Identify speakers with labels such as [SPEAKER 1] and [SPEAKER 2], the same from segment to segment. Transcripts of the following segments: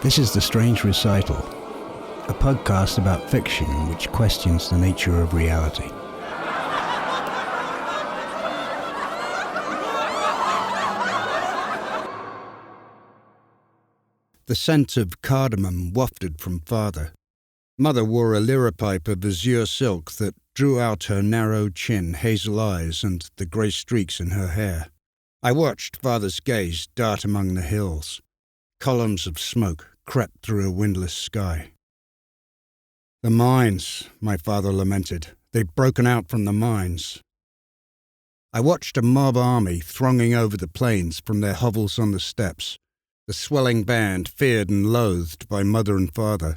[SPEAKER 1] This is The Strange Recital, a podcast about fiction which questions the nature of reality. The scent of cardamom wafted from father. Mother wore a liripipe of azure silk that drew out her narrow chin, hazel eyes, and the grey streaks in her hair. I watched father's gaze dart among the hills. Columns of smoke crept through a windless sky. "The mines," my father lamented. "They've broken out from the mines." I watched a mob army thronging over the plains from their hovels on the steppes, the swelling band feared and loathed by mother and father.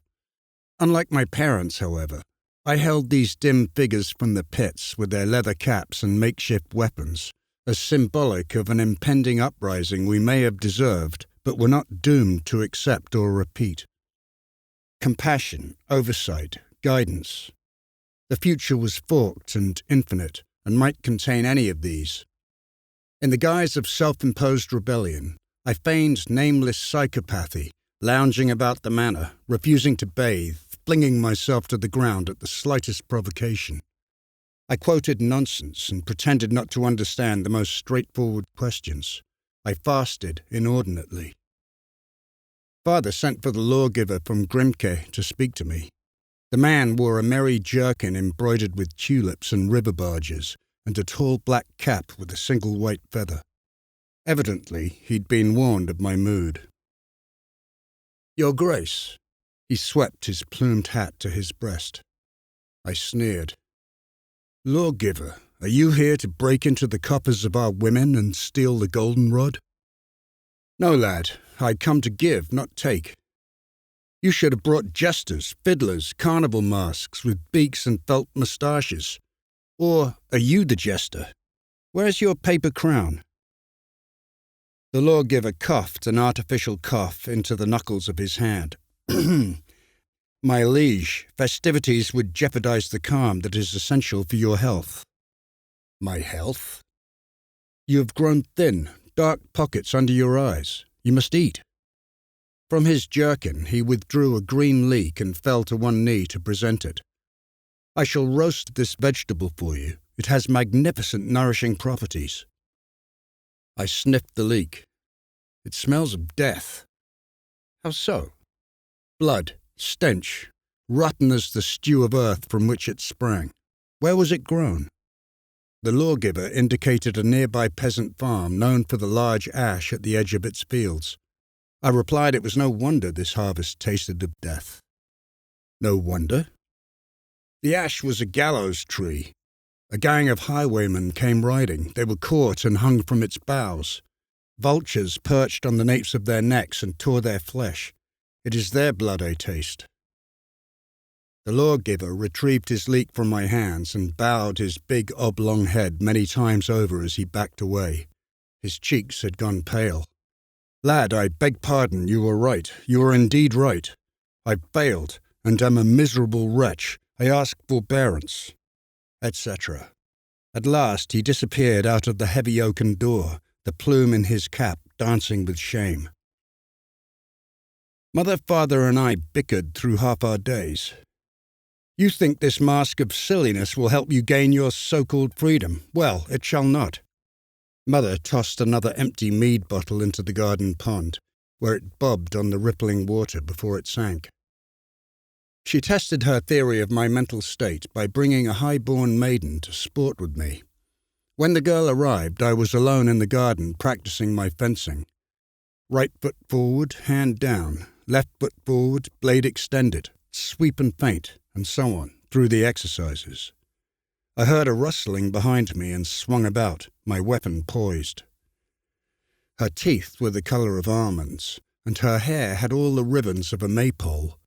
[SPEAKER 1] Unlike my parents, however, I held these dim figures from the pits with their leather caps and makeshift weapons as symbolic of an impending uprising we may have deserved, but were not doomed to accept or repeat. Compassion, oversight, guidance. The future was forked and infinite, and might contain any of these. In the guise of self-imposed rebellion, I feigned nameless psychopathy, lounging about the manor, refusing to bathe, flinging myself to the ground at the slightest provocation. I quoted nonsense and pretended not to understand the most straightforward questions. I fasted inordinately. Father sent for the lawgiver from Grimke to speak to me. The man wore a merry jerkin embroidered with tulips and river barges, and a tall black cap with a single white feather. Evidently, he'd been warned of my mood. "Your Grace." He swept his plumed hat to his breast. I sneered. "Lawgiver, are you here to break into the coffers of our women and steal the goldenrod?" "No, lad, I come to give, not take. You should have brought jesters, fiddlers, carnival masks with beaks and felt moustaches. Or are you the jester? Where's your paper crown?" The lawgiver coughed an artificial cough into the knuckles of his hand. "My liege, festivities would jeopardize the calm that is essential for your health." "My health?" "You have grown thin, dark pockets under your eyes. You must eat." From his jerkin he withdrew a green leek and fell to one knee to present it. "I shall roast this vegetable for you. It has magnificent nourishing properties." I sniffed the leek. "It smells of death." "How so?" "Blood, stench, rotten as the stew of earth from which it sprang." "Where was it grown?" The lawgiver indicated a nearby peasant farm known for the large ash at the edge of its fields. I replied it was no wonder this harvest tasted of death. "No wonder?" "The ash was a gallows tree. A gang of highwaymen came riding. They were caught and hung from its boughs. Vultures perched on the napes of their necks and tore their flesh. It is their blood I taste." The lawgiver retrieved his leek from my hands and bowed his big oblong head many times over as he backed away. His cheeks had gone pale. "Lad, I beg pardon, you were right. You are indeed right. I failed, and am a miserable wretch. I ask forbearance," etc. At last he disappeared out of the heavy oaken door, the plume in his cap dancing with shame. Mother, father, and I bickered through half our days. "You think this mask of silliness will help you gain your so-called freedom. Well, it shall not." Mother tossed another empty mead bottle into the garden pond, where it bobbed on the rippling water before it sank. She tested her theory of my mental state by bringing a high-born maiden to sport with me. When the girl arrived, I was alone in the garden practicing my fencing. Right foot forward, hand down. Left foot forward, blade extended. Sweep and feint, and so on, through the exercises. I heard a rustling behind me and swung about, my weapon poised. Her teeth were the colour of almonds, and her hair had all the ribbons of a maypole.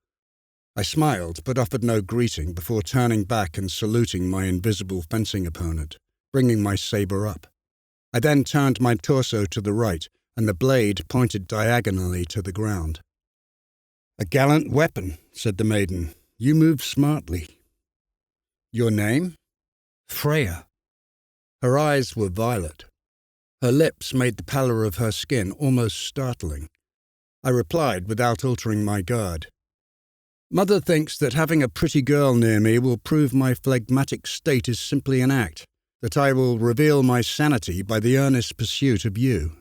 [SPEAKER 1] I smiled, but offered no greeting before turning back and saluting my invisible fencing opponent, bringing my sabre up. I then turned my torso to the right, and the blade pointed diagonally to the ground. "A gallant weapon," said the maiden. "You move smartly." "Your name?" "Freya." Her eyes were violet. Her lips made the pallor of her skin almost startling. I replied without altering my guard. Mother thinks that having a pretty girl near me will prove my phlegmatic state is simply an act, that I will reveal my sanity by the earnest pursuit of you.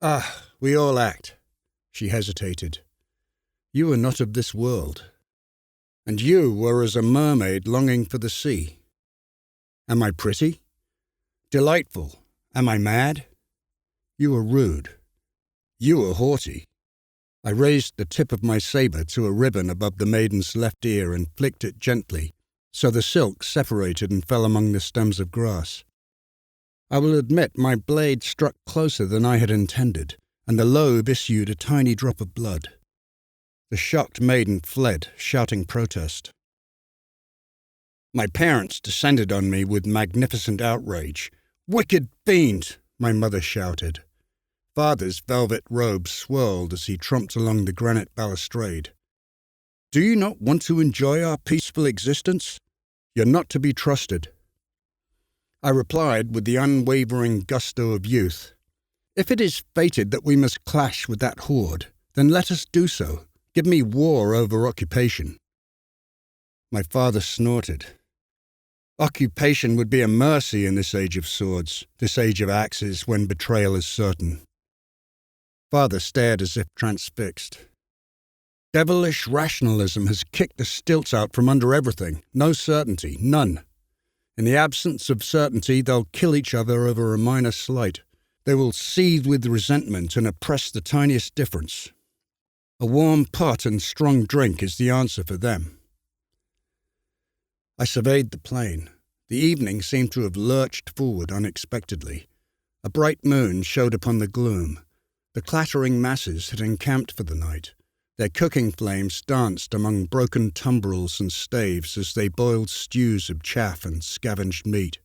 [SPEAKER 1] Ah, we all act. She hesitated. You are not of this world. And you were as a mermaid longing for the sea. Am I pretty? Delightful? Am I mad? You are rude. You are haughty. I raised the tip of my sabre to a ribbon above the maiden's left ear and flicked it gently, so the silk separated and fell among the stems of grass. I will admit my blade struck closer than I had intended, and the lobe issued a tiny drop of blood. The shocked maiden fled, shouting protest. My parents descended on me with magnificent outrage. "Wicked fiend!" my mother shouted. Father's velvet robe swirled as he trumped along the granite balustrade. "Do you not want to enjoy our peaceful existence? You're not to be trusted." I replied with the unwavering gusto of youth, "If it is fated that we must clash with that horde, then let us do so. Give me war over occupation." My father snorted. Occupation would be a mercy in this age of swords, this age of axes when betrayal is certain. Father stared as if transfixed. Devilish rationalism has kicked the stilts out from under everything. No certainty, none. In the absence of certainty, they'll kill each other over a minor slight. They will seethe with resentment and oppress the tiniest difference. A warm pot and strong drink is the answer for them. I surveyed the plain. The evening seemed to have lurched forward unexpectedly. A bright moon showed upon the gloom. The clattering masses had encamped for the night. Their cooking flames danced among broken tumbrils and staves as they boiled stews of chaff and scavenged meat.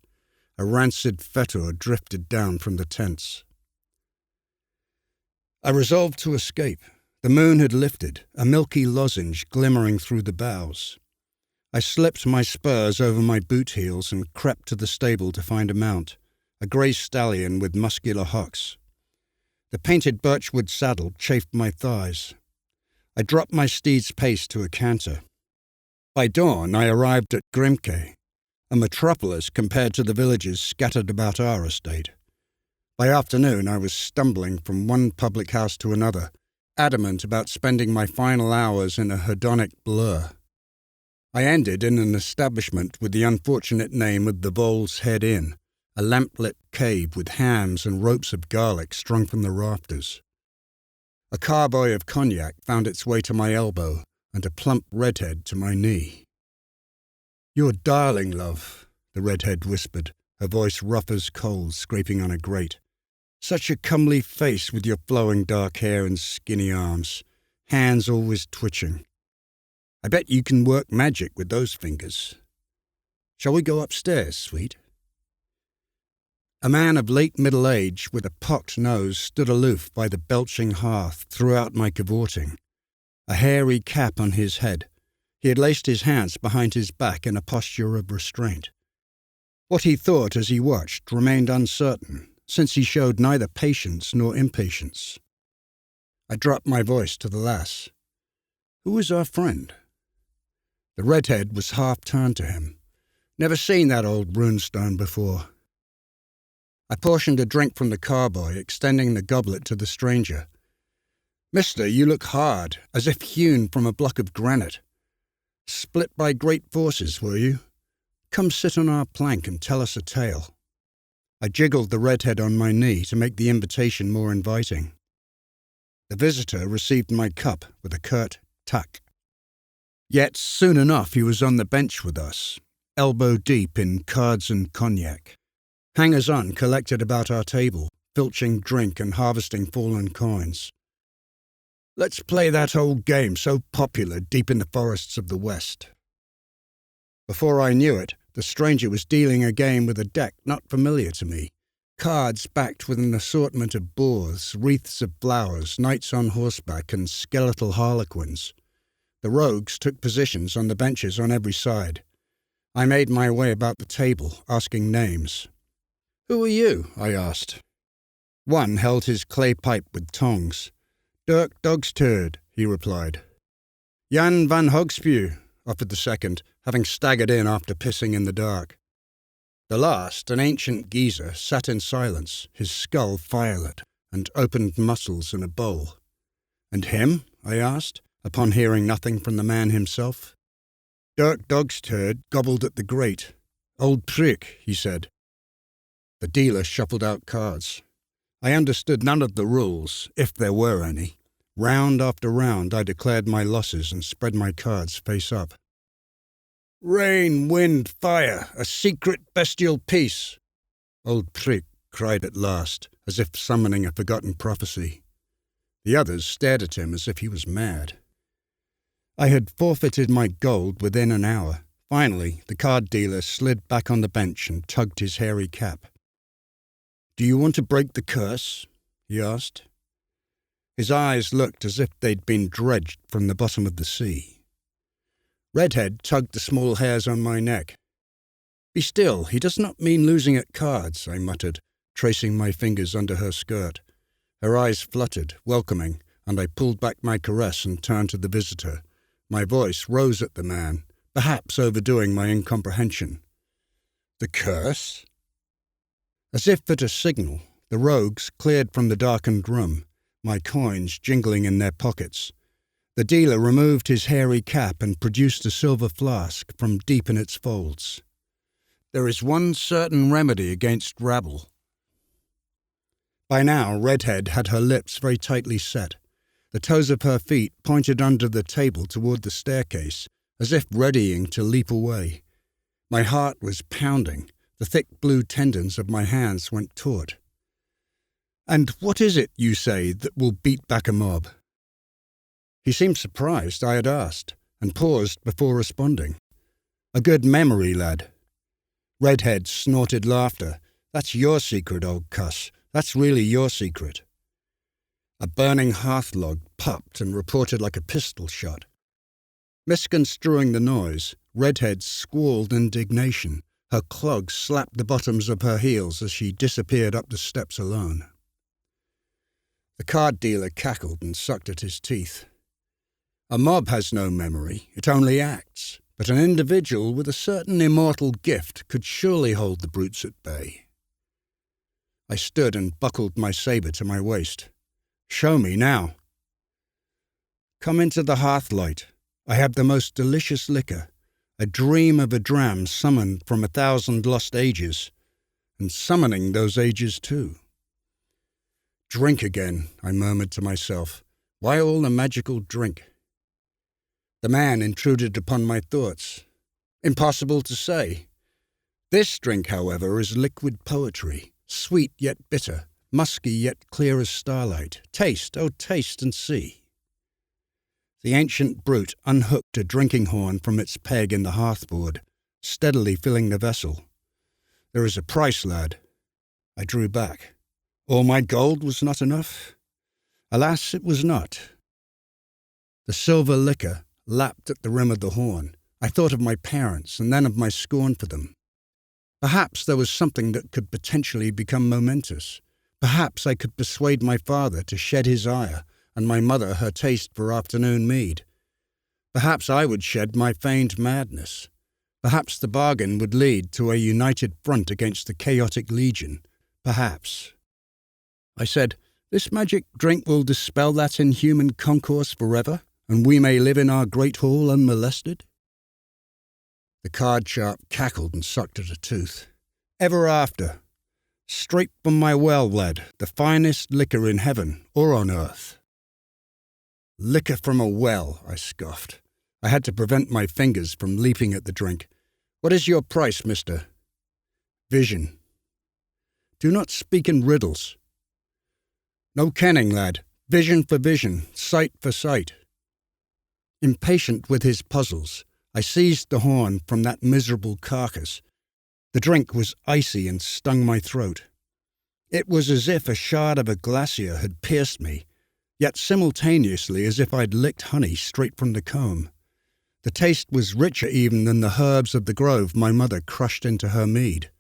[SPEAKER 1] A rancid fetor drifted down from the tents. I resolved to escape. The moon had lifted, a milky lozenge glimmering through the boughs. I slipped my spurs over my boot heels and crept to the stable to find a mount, a grey stallion with muscular hocks. The painted birchwood saddle chafed my thighs. I dropped my steed's pace to a canter. By dawn I arrived at Grimke, a metropolis compared to the villages scattered about our estate. By afternoon I was stumbling from one public house to another, adamant about spending my final hours in a hedonic blur. I ended in an establishment with the unfortunate name of the Vole's Head Inn, a lamplit cave with hams and ropes of garlic strung from the rafters. A carboy of cognac found its way to my elbow and a plump redhead to my knee. "You're darling, love," the redhead whispered, her voice rough as coals scraping on a grate. "Such a comely face with your flowing dark hair and skinny arms, hands always twitching. I bet you can work magic with those fingers. Shall we go upstairs, sweet?" A man of late middle age with a pocked nose stood aloof by the belching hearth throughout my cavorting, a hairy cap on his head. He had laced his hands behind his back in a posture of restraint. What he thought as he watched remained uncertain, since he showed neither patience nor impatience. I dropped my voice to the lass. "Who is our friend?" The redhead was half-turned to him. "Never seen that old runestone before." I portioned a drink from the carboy, extending the goblet to the stranger. "Mister, you look hard, as if hewn from a block of granite. Split by great forces, were you? Come sit on our plank and tell us a tale." I jiggled the redhead on my knee to make the invitation more inviting. The visitor received my cup with a curt tuck. Yet soon enough he was on the bench with us, elbow deep in cards and cognac. Hangers-on collected about our table, filching drink and harvesting fallen coins. "Let's play that old game so popular deep in the forests of the West." Before I knew it, the stranger was dealing a game with a deck not familiar to me, cards backed with an assortment of boars, wreaths of flowers, knights on horseback, and skeletal harlequins. The rogues took positions on the benches on every side. I made my way about the table, asking names. "Who are you?" I asked. One held his clay pipe with tongs. Dirk Dogsturd, he replied. Jan van Hogspew, offered the second, having staggered in after pissing in the dark. The last, an ancient geezer, sat in silence, his skull violet, and opened muscles in a bowl. And him? I asked, upon hearing nothing from the man himself. Dirk Dogsturd gobbled at the grate. Old prick, he said. The dealer shuffled out cards. I understood none of the rules, if there were any. Round after round I declared my losses and spread my cards face up. Rain, wind, fire, a secret bestial peace, Old prick cried at last, as if summoning a forgotten prophecy. The others stared at him as if he was mad. I had forfeited my gold within an hour. Finally, the card dealer slid back on the bench and tugged his hairy cap. "Do you want to break the curse?" he asked. His eyes looked as if they'd been dredged from the bottom of the sea. Redhead tugged the small hairs on my neck. "Be still, he does not mean losing at cards," I muttered, tracing my fingers under her skirt. Her eyes fluttered, welcoming, and I pulled back my caress and turned to the visitor. My voice rose at the man, perhaps overdoing my incomprehension. "The curse?" As if at a signal, the rogues cleared from the darkened room, my coins jingling in their pockets. The dealer removed his hairy cap and produced a silver flask from deep in its folds. "There is one certain remedy against rabble." By now, Redhead had her lips very tightly set. The toes of her feet pointed under the table toward the staircase, as if readying to leap away. My heart was pounding. The thick blue tendons of my hands went taut. "And what is it, you say, that will beat back a mob?" He seemed surprised I had asked, and paused before responding. "A good memory, lad." Redhead snorted laughter. "That's your secret, old cuss. That's really your secret." A burning hearth log popped and reported like a pistol shot. Misconstruing the noise, Redhead squalled indignation. Her clogs slapped the bottoms of her heels as she disappeared up the steps alone. The card dealer cackled and sucked at his teeth. "A mob has no memory, it only acts, but an individual with a certain immortal gift could surely hold the brutes at bay." I stood and buckled my sabre to my waist. "Show me now." "Come into the hearthlight. I have the most delicious liquor, a dream of a dram summoned from 1,000 lost ages, and summoning those ages too." "Drink again," I murmured to myself. "Why all the magical drink?" The man intruded upon my thoughts. "Impossible to say. This drink, however, is liquid poetry, sweet yet bitter, musky yet clear as starlight. Taste, oh taste and see." The ancient brute unhooked a drinking horn from its peg in the hearthboard, steadily filling the vessel. "There is a price, lad." I drew back. All my gold was not enough? Alas, it was not. The silver liquor lapped at the rim of the horn. I thought of my parents and then of my scorn for them. Perhaps there was something that could potentially become momentous. Perhaps I could persuade my father to shed his ire and my mother her taste for afternoon mead. Perhaps I would shed my feigned madness. Perhaps the bargain would lead to a united front against the chaotic legion. Perhaps. I said, "This magic drink will dispel that inhuman concourse forever, and we may live in our great hall unmolested?" The card sharp cackled and sucked at a tooth. "Ever after. Straight from my well, lad, the finest liquor in heaven or on earth." "Liquor from a well," I scoffed. I had to prevent my fingers from leaping at the drink. "What is your price, mister?" "Vision." "Do not speak in riddles." "No kenning, lad. Vision for vision, sight for sight." Impatient with his puzzles, I seized the horn from that miserable carcass. The drink was icy and stung my throat. It was as if a shard of a glacier had pierced me, yet simultaneously as if I'd licked honey straight from the comb. The taste was richer even than the herbs of the grove my mother crushed into her mead.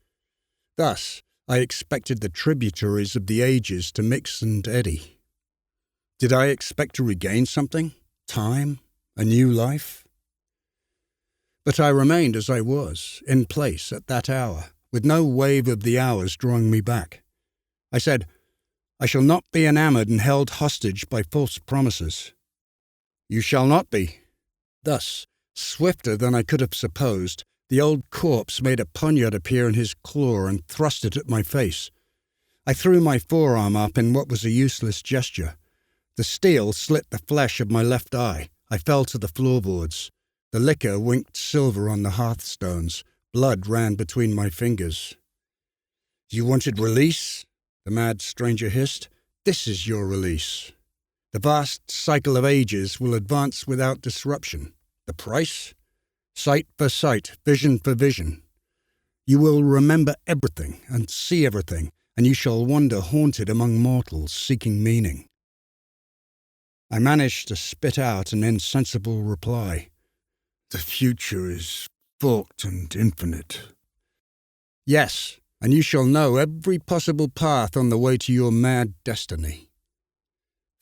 [SPEAKER 1] Thus, I expected the tributaries of the ages to mix and eddy. Did I expect to regain something? Time? A new life? But I remained as I was, in place at that hour, with no wave of the hours drawing me back. I said, I shall not be enamoured and held hostage by false promises. You shall not be. Thus, swifter than I could have supposed, the old corpse made a poniard appear in his claw and thrust it at my face. I threw my forearm up in what was a useless gesture. The steel slit the flesh of my left eye. I fell to the floorboards. The liquor winked silver on the hearthstones. Blood ran between my fingers. You wanted release? The mad stranger hissed. This is your release. The vast cycle of ages will advance without disruption. The price? Sight for sight, vision for vision. You will remember everything and see everything, and you shall wander haunted among mortals seeking meaning. I managed to spit out an insensible reply. The future is forked and infinite. Yes, and you shall know every possible path on the way to your mad destiny.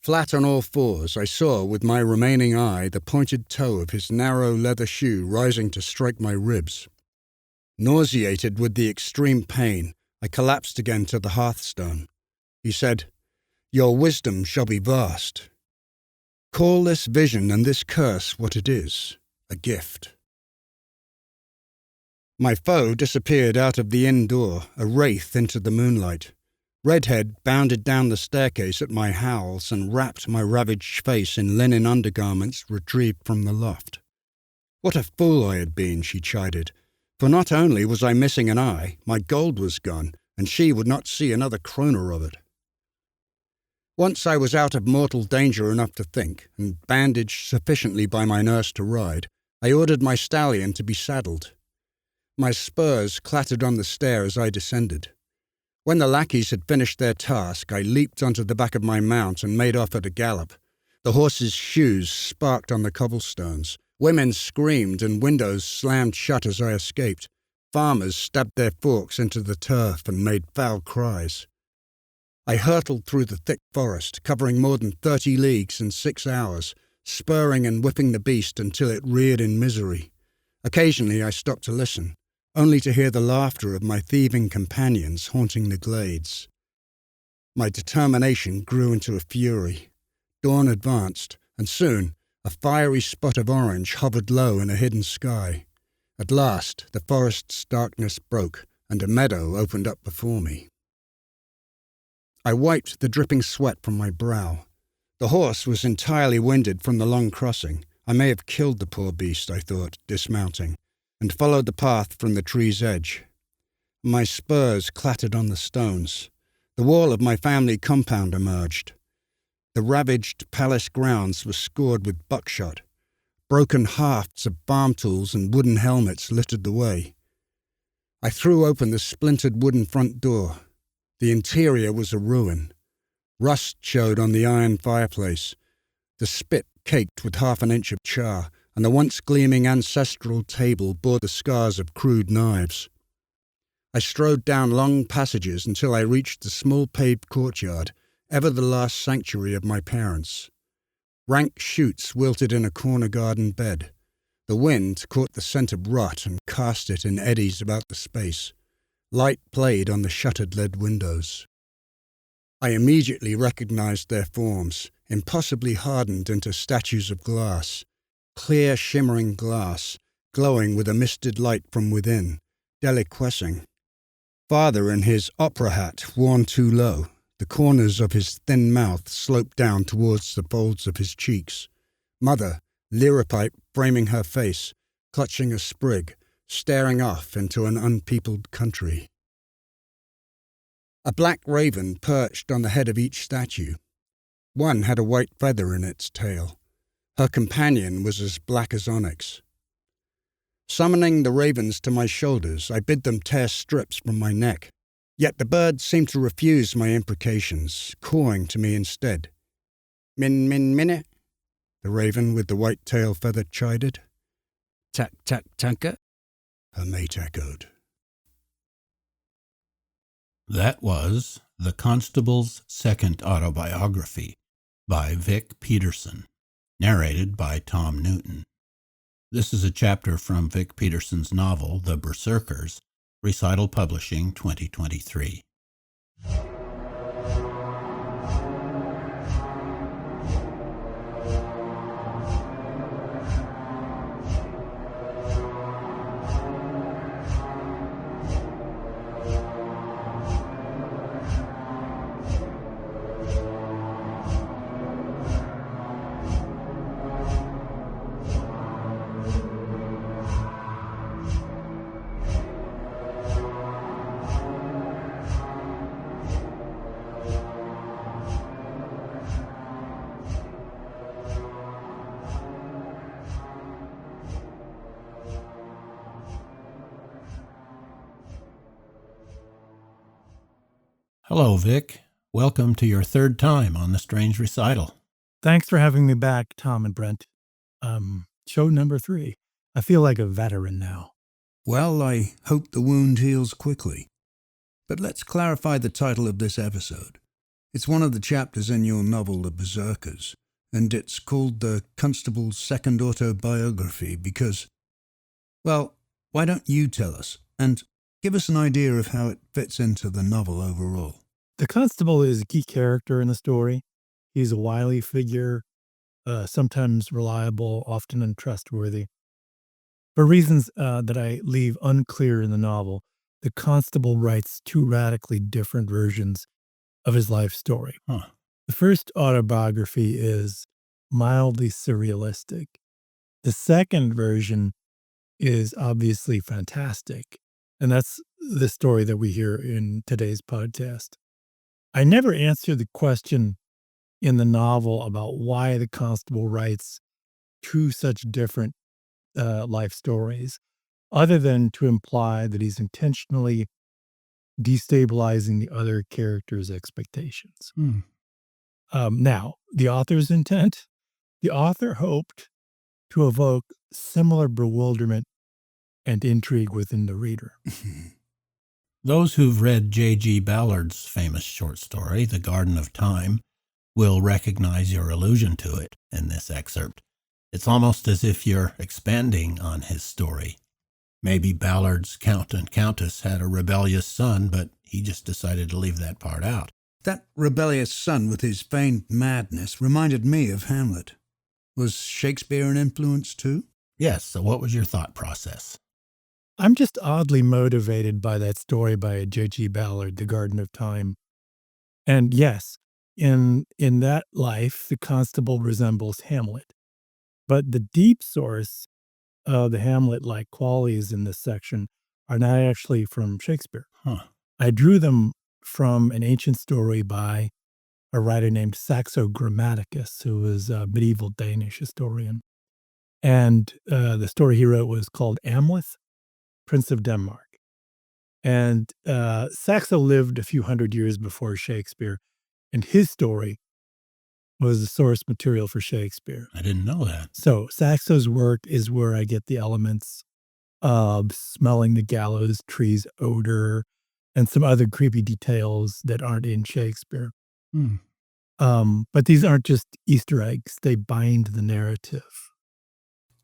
[SPEAKER 1] Flat on all fours, I saw with my remaining eye the pointed toe of his narrow leather shoe rising to strike my ribs. Nauseated with the extreme pain, I collapsed again to the hearthstone. He said, Your wisdom shall be vast. Call this vision and this curse what it is, a gift. My foe disappeared out of the inn door, a wraith into the moonlight. Redhead bounded down the staircase at my howls and wrapped my ravaged face in linen undergarments retrieved from the loft. What a fool I had been, she chided, for not only was I missing an eye, my gold was gone, and she would not see another kroner of it. Once I was out of mortal danger enough to think, and bandaged sufficiently by my nurse to ride, I ordered my stallion to be saddled. My spurs clattered on the stair as I descended. When the lackeys had finished their task, I leaped onto the back of my mount and made off at a gallop. The horse's shoes sparked on the cobblestones. Women screamed and windows slammed shut as I escaped. Farmers stabbed their forks into the turf and made foul cries. I hurtled through the thick forest, covering more than 30 leagues in 6 hours, spurring and whipping the beast until it reared in misery. Occasionally I stopped to listen, only to hear the laughter of my thieving companions haunting the glades. My determination grew into a fury. Dawn advanced, and soon a fiery spot of orange hovered low in a hidden sky. At last the forest's darkness broke, and a meadow opened up before me. I wiped the dripping sweat from my brow. The horse was entirely winded from the long crossing. I may have killed the poor beast, I thought, dismounting, and followed the path from the tree's edge. My spurs clattered on the stones. The wall of my family compound emerged. The ravaged palace grounds were scored with buckshot. Broken hafts of farm tools and wooden helmets littered the way. I threw open the splintered wooden front door. The interior was a ruin. Rust showed on the iron fireplace. The spit caked with half an inch of char, and the once gleaming ancestral table bore the scars of crude knives. I strode down long passages until I reached the small paved courtyard, ever the last sanctuary of my parents. Rank shoots wilted in a corner garden bed. The wind caught the scent of rot and cast it in eddies about the space. Light played on the shuttered lead windows. I immediately recognized their forms, impossibly hardened into statues of glass. Clear, shimmering glass, glowing with a misted light from within, deliquescing. Father in his opera hat worn too low, the corners of his thin mouth sloped down towards the folds of his cheeks. Mother, liripipe framing her face, clutching a sprig, staring off into an unpeopled country. A black raven perched on the head of each statue. One had a white feather in its tail. Her companion was as black as onyx. Summoning the ravens to my shoulders, I bid them tear strips from my neck. Yet the birds seemed to refuse my imprecations, cawing to me instead. Min, min, minute, the raven with the white tail feather chided. Tak, tak, tanka, her mate echoed.
[SPEAKER 2] That was The Constable's second autobiography, by Vic Peterson, narrated by Tom Newton. This is a chapter from Vic Peterson's novel, The Berserkers, Recital Publishing, 2023. Hello, Vic. Welcome to your third time on The Strange Recital.
[SPEAKER 3] Thanks for having me back, Tom and Brent. Show number 3. I feel like a veteran now.
[SPEAKER 1] Well, I hope the wound heals quickly. But let's clarify the title of this episode. It's one of the chapters in your novel, The Berserkers, and it's called the Constable's Second Autobiography because, well, why don't you tell us, and give us an idea of how it fits into the novel overall.
[SPEAKER 3] The Constable is a key character in the story. He's a wily figure, sometimes reliable, often untrustworthy. For reasons that I leave unclear in the novel, the Constable writes 2 radically different versions of his life story. The first autobiography is mildly surrealistic. The second version is obviously fantastic, and that's the story that we hear in today's podcast. I never answer the question in the novel about why the Constable writes 2 such different life stories, other than to imply that he's intentionally destabilizing the other character's expectations. Now, the author's intent, the author hoped to evoke similar bewilderment and intrigue within the reader.
[SPEAKER 2] Those who've read J.G. Ballard's famous short story, The Garden of Time, will recognize your allusion to it in this excerpt. It's almost as if you're expanding on his story. Maybe Ballard's Count and Countess had a rebellious son, but he just decided to leave that part out.
[SPEAKER 1] That rebellious son with his feigned madness reminded me of Hamlet. Was Shakespeare an influence too?
[SPEAKER 2] Yes, so what was your thought process?
[SPEAKER 3] I'm just oddly motivated by that story by J.G. Ballard, The Garden of Time. And yes, in that life, the Constable resembles Hamlet. But the deep source of the Hamlet-like qualities in this section are not actually from Shakespeare. I drew them from an ancient story by a writer named Saxo Grammaticus, who was a medieval Danish historian. And the story he wrote was called Amleth, Prince of Denmark. And Saxo lived a few hundred years before Shakespeare, and his story was the source material for Shakespeare.
[SPEAKER 2] I didn't know that.
[SPEAKER 3] So Saxo's work is where I get the elements of smelling the gallows tree's odor and some other creepy details that aren't in Shakespeare. But these aren't just Easter eggs. They bind the narrative.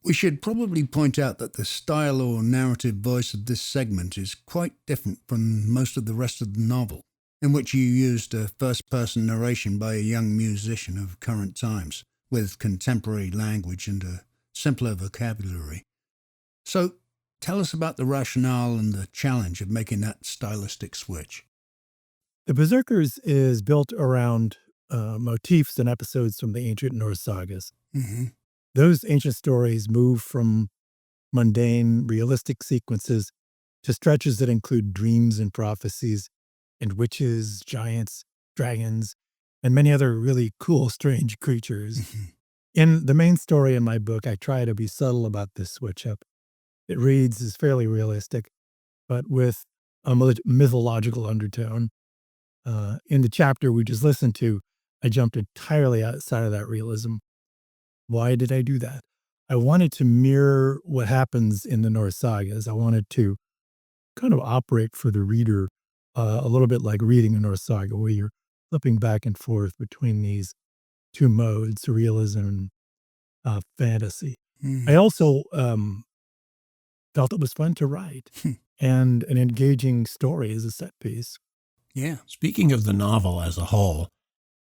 [SPEAKER 1] We should probably point out that the style or narrative voice of this segment is quite different from most of the rest of the novel, in which you used a first-person narration by a young musician of current times, with contemporary language and a simpler vocabulary. So, tell us about the rationale and the challenge of making that stylistic switch.
[SPEAKER 3] The Berserkers is built around motifs and episodes from the ancient Norse sagas. Those ancient stories move from mundane, realistic sequences to stretches that include dreams and prophecies, and witches, giants, dragons, and many other really cool, strange creatures. In the main story in my book, I try to be subtle about this switch-up. It reads as fairly realistic, but with a mythological undertone. In the chapter we just listened to, I jumped entirely outside of that realism. Why did I do that? I wanted to mirror what happens in the Norse sagas. I wanted to kind of operate for the reader a little bit like reading a Norse saga, where you're flipping back and forth between these two modes, realism and fantasy.
[SPEAKER 1] Mm.
[SPEAKER 3] I also felt it was fun to write and an engaging story as a set piece.
[SPEAKER 1] Yeah.
[SPEAKER 2] Speaking of the novel as a whole,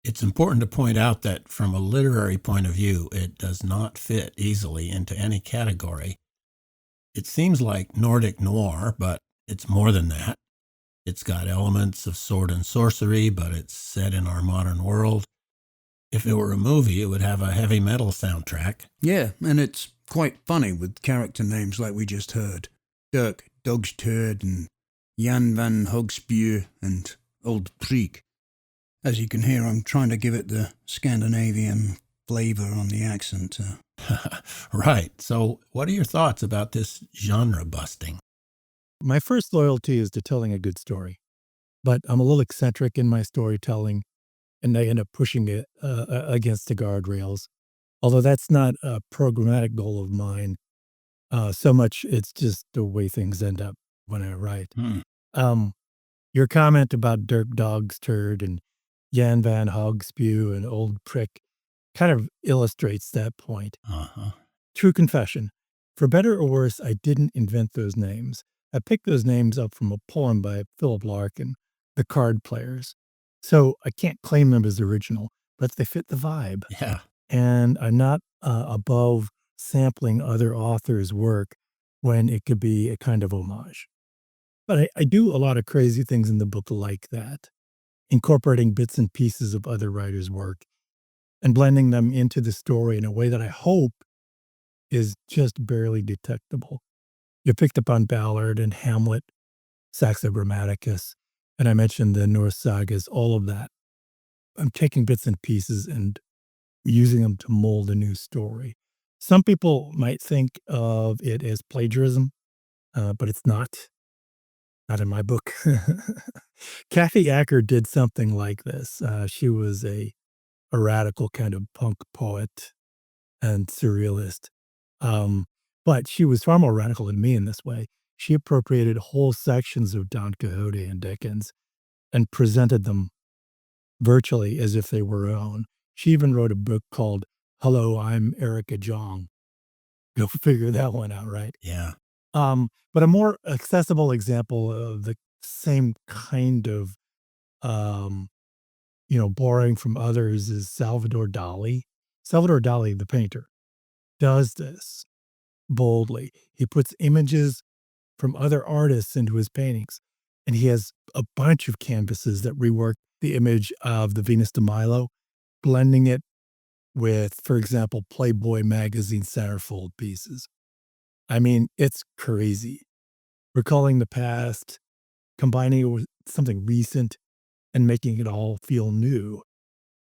[SPEAKER 2] it's important to point out that from a literary point of view, it does not fit easily into any category. It seems like Nordic noir, but it's more than that. It's got elements of sword and sorcery, but it's set in our modern world. If it were a movie, it would have a heavy metal soundtrack.
[SPEAKER 1] Yeah, and it's quite funny with character names like we just heard. Dirk, Dog's Turd, and Jan van Hogspew, and Old Preek. As you can hear, I'm trying to give it the Scandinavian flavour on the accent.
[SPEAKER 2] Right. So what are your thoughts about this genre busting?
[SPEAKER 3] My first loyalty is to telling a good story, but I'm a little eccentric in my storytelling, and I end up pushing it against the guardrails. Although that's not a programmatic goal of mine, so much it's just the way things end up when I write. Um, your comment about Dirk Dog's Turd and Jan van Hogspew and Old Prick kind of illustrates that point.
[SPEAKER 2] Uh-huh.
[SPEAKER 3] True confession. For better or worse, I didn't invent those names. I picked those names up from a poem by Philip Larkin, The Card Players. So I can't claim them as original, but they fit the vibe.
[SPEAKER 2] Yeah.
[SPEAKER 3] And I'm not above sampling other authors' work when it could be a kind of homage. But I do a lot of crazy things in the book like that, incorporating bits and pieces of other writers' work and blending them into the story in a way that I hope is just barely detectable. You picked up on Ballard and Hamlet, Saxo Grammaticus, and I mentioned the Norse sagas, all of that. I'm taking bits and pieces and using them to mold a new story. Some people might think of it as plagiarism, but it's not. Not in my book. Kathy Acker did something like this. She was a radical kind of punk poet and surrealist. But she was far more radical than me in this way. She appropriated whole sections of Don Quixote and Dickens and presented them virtually as if they were her own. She even wrote a book called Hello, I'm Erica Jong. Go figure that one out, right?
[SPEAKER 2] Yeah.
[SPEAKER 3] But a more accessible example of the same kind of, um, borrowing from others is Salvador Dali. Salvador Dali, the painter, does this boldly. He puts images from other artists into his paintings, and he has a bunch of canvases that rework the image of the Venus de Milo, blending it with, for example, Playboy magazine centerfold pieces. I mean, it's crazy. Recalling the past, combining it with something recent, and making it all feel new.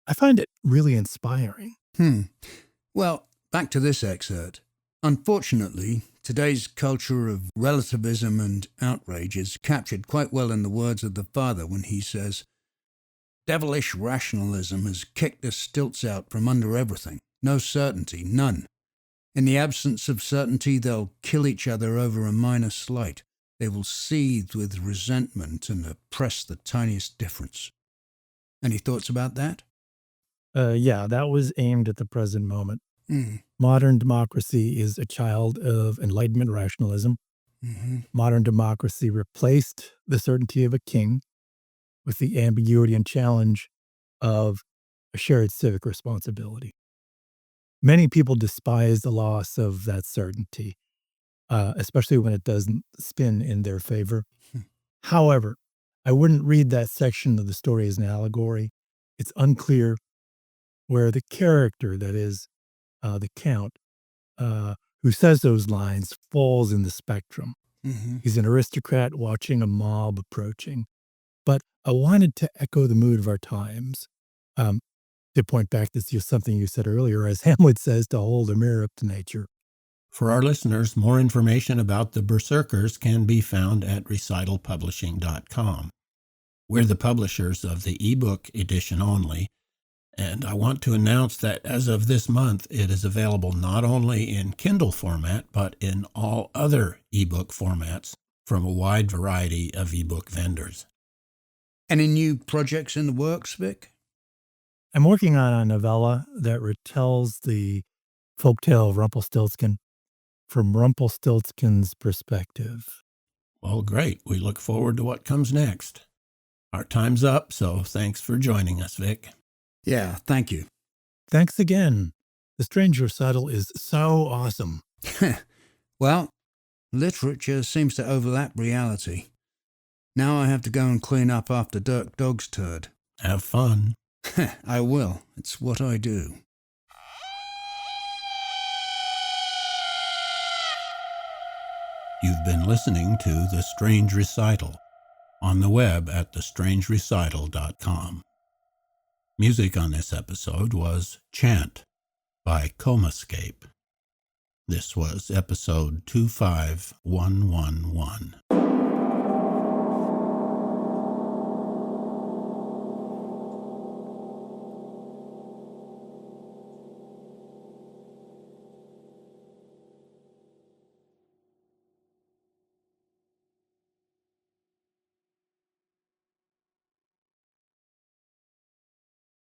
[SPEAKER 3] I find it really inspiring.
[SPEAKER 1] Well, back to this excerpt. Unfortunately, today's culture of relativism and outrage is captured quite well in the words of the father when he says, "Devilish rationalism has kicked the stilts out from under everything. No certainty, none. In the absence of certainty, they'll kill each other over a minor slight. They will seethe with resentment and oppress the tiniest difference." Any thoughts about that?
[SPEAKER 3] Yeah, that was aimed at the present moment.
[SPEAKER 1] Mm.
[SPEAKER 3] Modern democracy is a child of Enlightenment rationalism.
[SPEAKER 1] Mm-hmm.
[SPEAKER 3] Modern democracy replaced the certainty of a king with the ambiguity and challenge of a shared civic responsibility. Many people despise the loss of that certainty, especially when it doesn't spin in their favor. However, I wouldn't read that section of the story as an allegory. It's unclear where the character, that is, the Count, who says those lines, falls in the spectrum.
[SPEAKER 1] Mm-hmm.
[SPEAKER 3] He's an aristocrat watching a mob approaching. But I wanted to echo the mood of our times. To point back to something you said earlier, as Hamlet says, to hold a mirror up to nature.
[SPEAKER 2] For our listeners, more information about the Berserkers can be found at recitalpublishing.com. We're the publishers of the ebook edition only, and I want to announce that as of this month, it is available not only in Kindle format, but in all other ebook formats from a wide variety of ebook vendors.
[SPEAKER 1] Any new projects in the works, Vic?
[SPEAKER 3] I'm working on a novella that retells the folktale of Rumpelstiltskin from Rumpelstiltskin's perspective.
[SPEAKER 2] Well, great. We look forward to what comes next. Our time's up, so thanks for joining us, Vic.
[SPEAKER 1] Yeah, thank you.
[SPEAKER 3] Thanks again. The Strange Recital is so awesome.
[SPEAKER 1] Well, literature seems to overlap reality. Now I have to go and clean up after Dirk Dog's turd.
[SPEAKER 2] Have fun.
[SPEAKER 1] I will. It's what I do.
[SPEAKER 2] You've been listening to The Strange Recital on the web at thestrangerecital.com. Music on this episode was Chant by Comascape. This was episode 25111.